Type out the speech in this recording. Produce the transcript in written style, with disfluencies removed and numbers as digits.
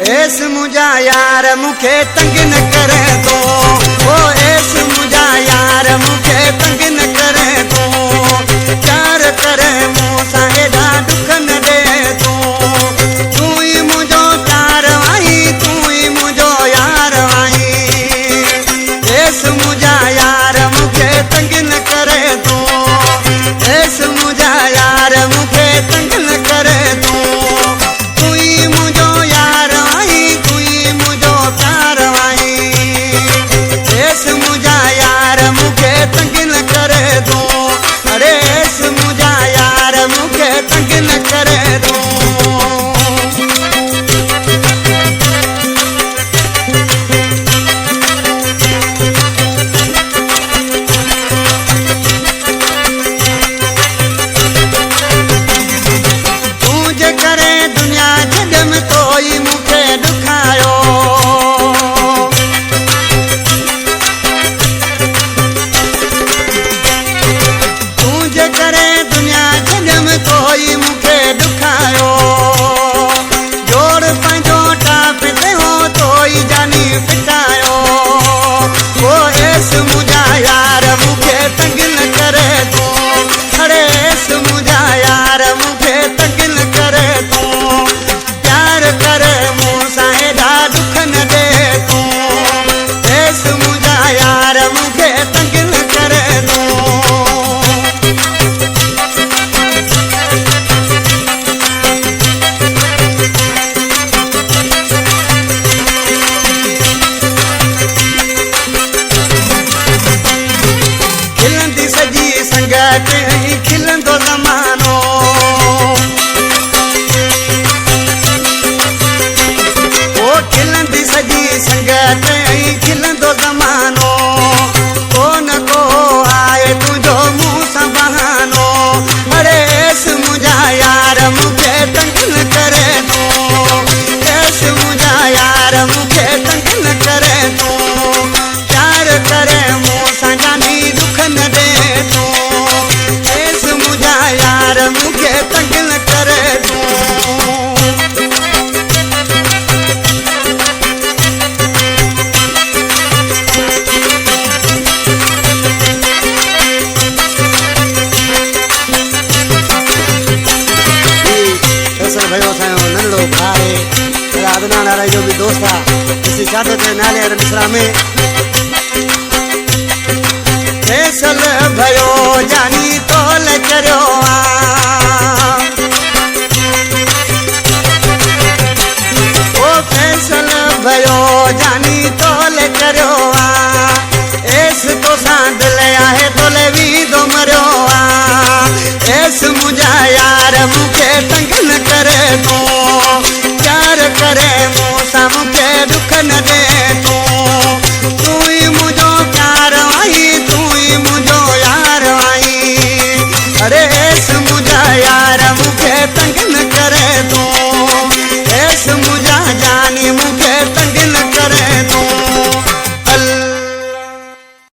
S मुझा यार मुखे तंग न करे तो, ओ एस मुझा यार मुखे तंग न करे तो, प्यार करे मूंसां एॾा दुख न दे तो, तूं ई मुंहिंजो प्यार आई, तूं ई मुंहिंजो यार आई। एस मुझा यार मुखे तंग न करे तो, एस मुझा यार मुखे तंग न करे तो, तूं ई मुंहिंजो यार आई, तूं ई मुंहिंजो प्यार आई। एस मुझा यार मुखे तंग न करे तो, अरे एस मुझा यार मुखे तंग न करे तो। खिलंदो ज़मानो, ओ खिलंदी सॼी संगत खिलंदो ज़मानो, को न को आए तुंहिंजो मुंहुं सां बहानो। अरे एस मुंहिंजा यार मूंखे तंग न करे तो, एस मुंहिंजा यार मूंखे तंग न करे तो, प्यार करे मूंसां जानी दुख न दे तो, यार मुझे तंग न करे तो। भयो असांजो नंढड़ो भाउ आहे, अदनान वारे जो बि दोस्त आहे, ॾिसी छातो चए नाले मिसरा में फैसल भयो जानी तोल चरियो ओ फैसल भयो